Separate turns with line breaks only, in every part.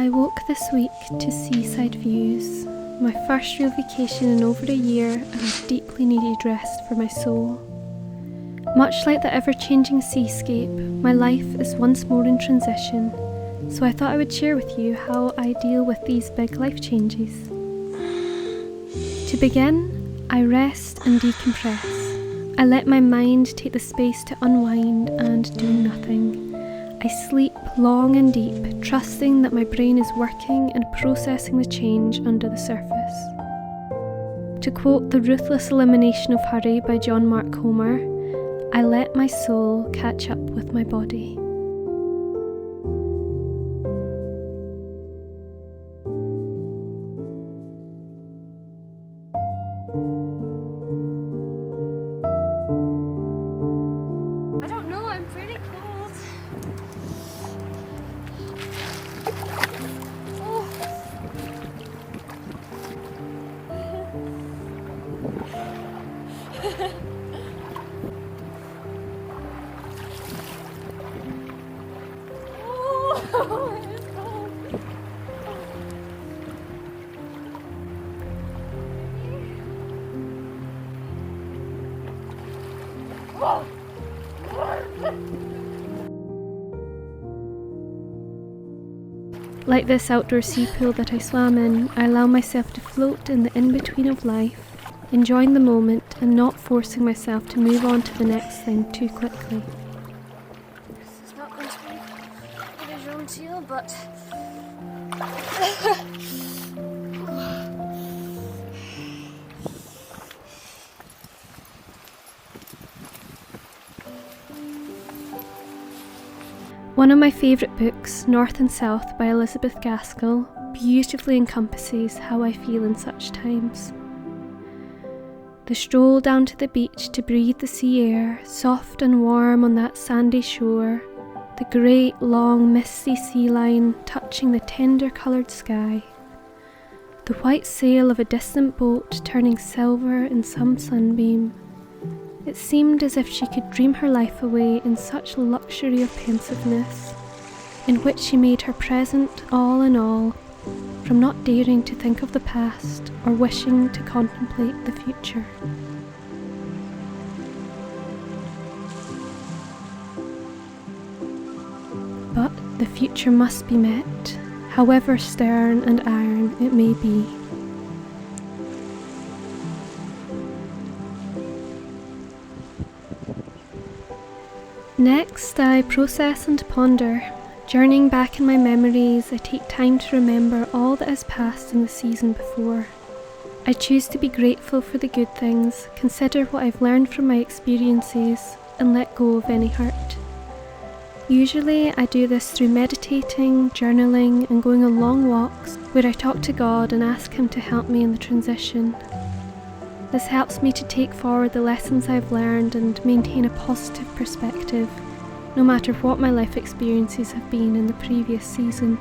I woke this week to Seaside views, my first real vacation in over a year, and a deeply needed rest for my soul. Much like the everchanging seascape, my life is once more in transition, so I thought I would share with you how I deal with these big life changes. To begin, I rest and decompress. I let my mind take the space to unwind and do nothing. I sleep long and deep, trusting that my brain is working and processing the change under the surface. To quote The Ruthless Elimination of Hurry by John Mark Comer, I let my soul catch up with my body.
I don't know, I'm pretty cold. Oh, it is cold. Oh.
Like this outdoor sea pool that I swam in, I allow myself to float in the in-between of life, enjoying the moment and not forcing myself to move on to the next thing too quickly.
This is not going to be a visual seal, but
One of my favourite books, North and South by Elizabeth Gaskell, beautifully encompasses how I feel in such times. The stroll down to the beach to breathe the sea air, soft and warm on that sandy shore, the great long misty sea line touching the tender coloured sky, the white sail of a distant boat turning silver in some sunbeam. It seemed as if she could dream her life away in such luxury of pensiveness, in which she made her present all in all, from not daring to think of the past or wishing to contemplate the future. But the future must be met, however stern and iron it may be. Next, I process and ponder. Journeying back in my memories, I take time to remember all that has passed in the season before. I choose to be grateful for the good things, consider what I've learned from my experiences, and let go of any hurt. Usually, I do this through meditating, journaling, and going on long walks where I talk to God and ask Him to help me in the transition. This helps me to take forward the lessons I've learned and maintain a positive perspective, no matter what my life experiences have been in the previous season.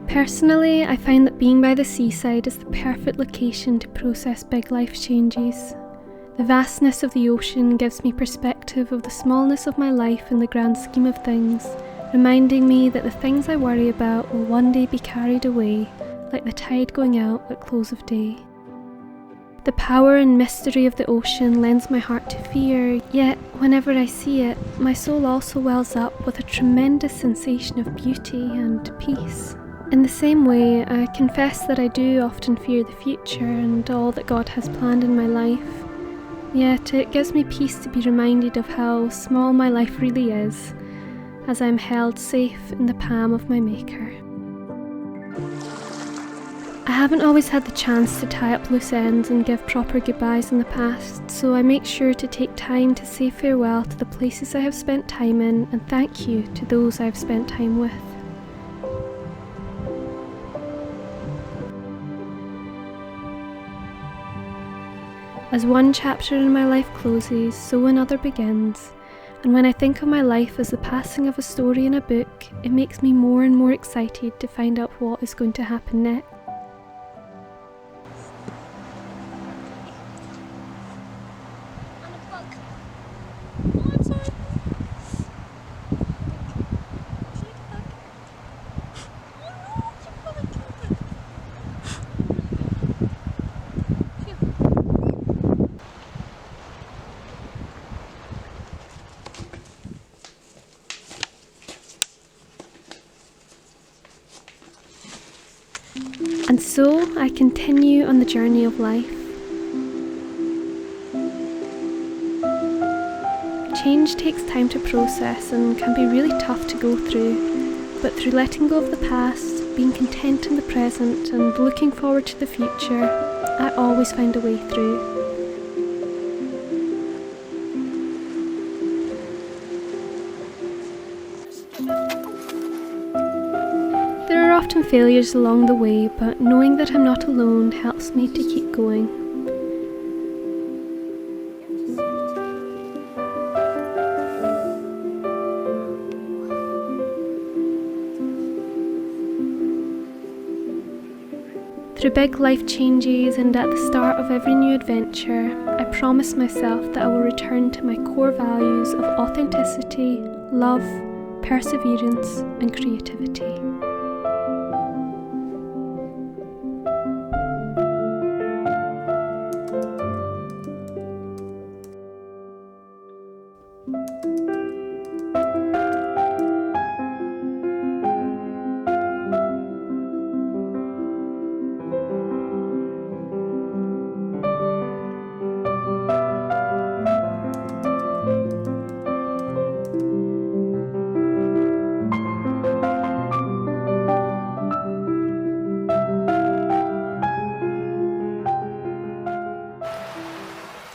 Personally, I find that being by the seaside is the perfect location to process big life changes. The vastness of the ocean gives me perspective of the smallness of my life in the grand scheme of things, reminding me that the things I worry about will one day be carried away, like the tide going out at close of day. The power and mystery of the ocean lends my heart to fear, yet whenever I see it, my soul also wells up with a tremendous sensation of beauty and peace. In the same way, I confess that I do often fear the future and all that God has planned in my life. Yet it gives me peace to be reminded of how small my life really is, as I am held safe in the palm of my Maker. I haven't always had the chance to tie up loose ends and give proper goodbyes in the past, so I make sure to take time to say farewell to the places I have spent time in and thank you to those I have spent time with. As one chapter in my life closes, so another begins, And when I think of my life as the passing of a story in a book, it makes me more and more excited to find out what is going to happen next.
On a bug. Oh, I'm sorry.
And so I continue on the journey of life. Change takes time to process and can be really tough to go through, but through letting go of the past, being content in the present and looking forward to the future, I always find a way through. There are often failures along the way, but knowing that I'm not alone helps me to keep going. Through big life changes and at the start of every new adventure, I promise myself that I will return to my core values of authenticity, love, perseverance, and creativity.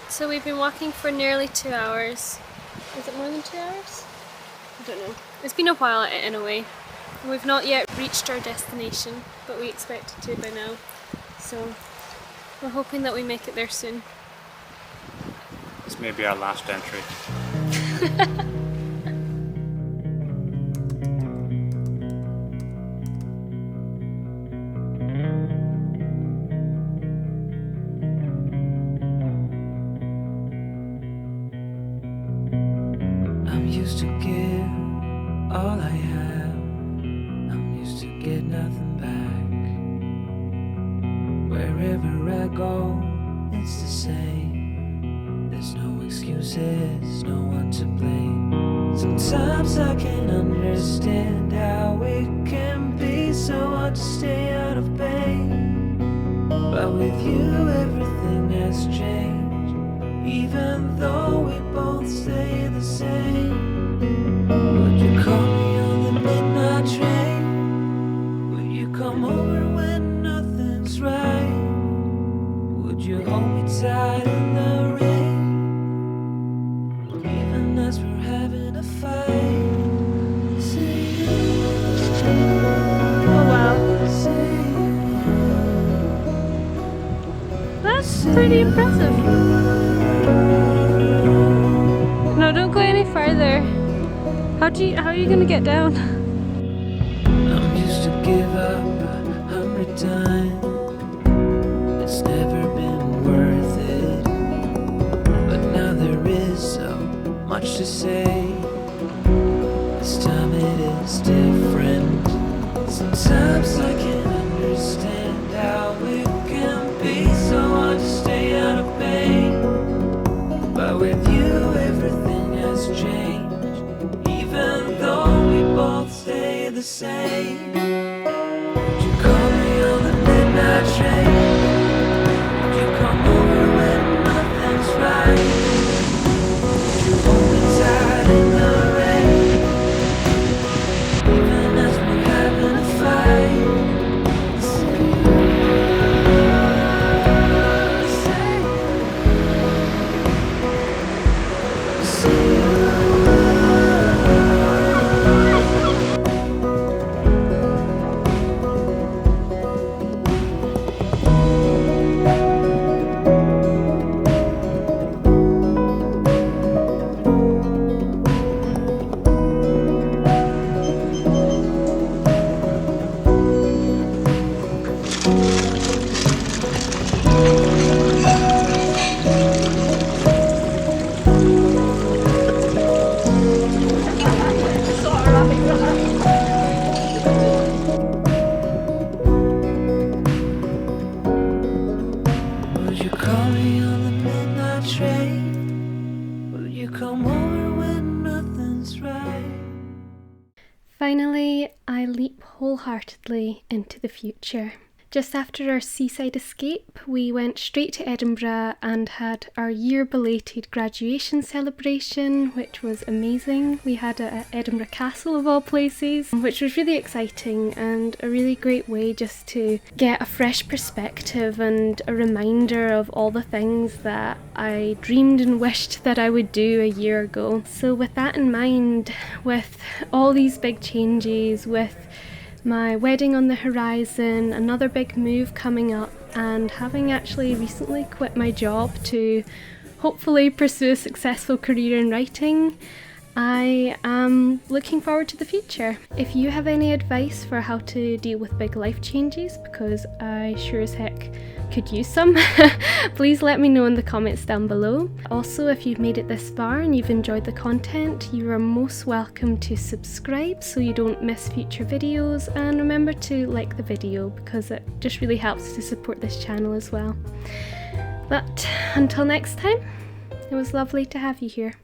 So we've been walking for nearly 2 hours. Is it more than 2 hours? I don't know. It's been a while in a way. We've not yet reached our destination, but we expect to by now. So we're hoping that we make it there soon.
This may be our last entry.
I'm used to give all I have. I'm used to get nothing back. Wherever I go, it's the same. There's no excuses, no one to blame. Sometimes I can't understand how it can be so hard to stay out of pain. But with you everything has changed, even though we both stay the same. Would you call me on the midnight train? Would you come over when nothing's right? Would you hold me tight in the rain, even as we're having a fight? Say
Oh wow, that's pretty impressive. No, don't go any farther. How are you gonna get down?
I'm used to give up 100 times. It's never been worth it, but now there is so much to say. This time it is different. Sometimes I can't understand how it can be so hard to stay out of pain. But with you everything has changed, even though we both stay the same. Would you call me on the midnight train? Would you come over when nothing's right? Would you hold me tight in the rain, even as we're having a fight?
wholeheartedly into the future. Just after our seaside escape, we went straight to Edinburgh and had our year-belated graduation celebration, which was amazing. We had it at Edinburgh Castle of all places, which was really exciting and a really great way just to get a fresh perspective and a reminder of all the things that I dreamed and wished that I would do a year ago. So with that in mind, with all these big changes, with my wedding on the horizon, another big move coming up, and having actually recently quit my job to hopefully pursue a successful career in writing, I am looking forward to the future. If you have any advice for how to deal with big life changes, because I sure as heck could use some, please let me know in the comments down below. Also, if you've made it this far and you've enjoyed the content, you are most welcome to subscribe so you don't miss future videos, and remember to like the video because it just really helps to support this channel as well. But until next time, it was lovely to have you here.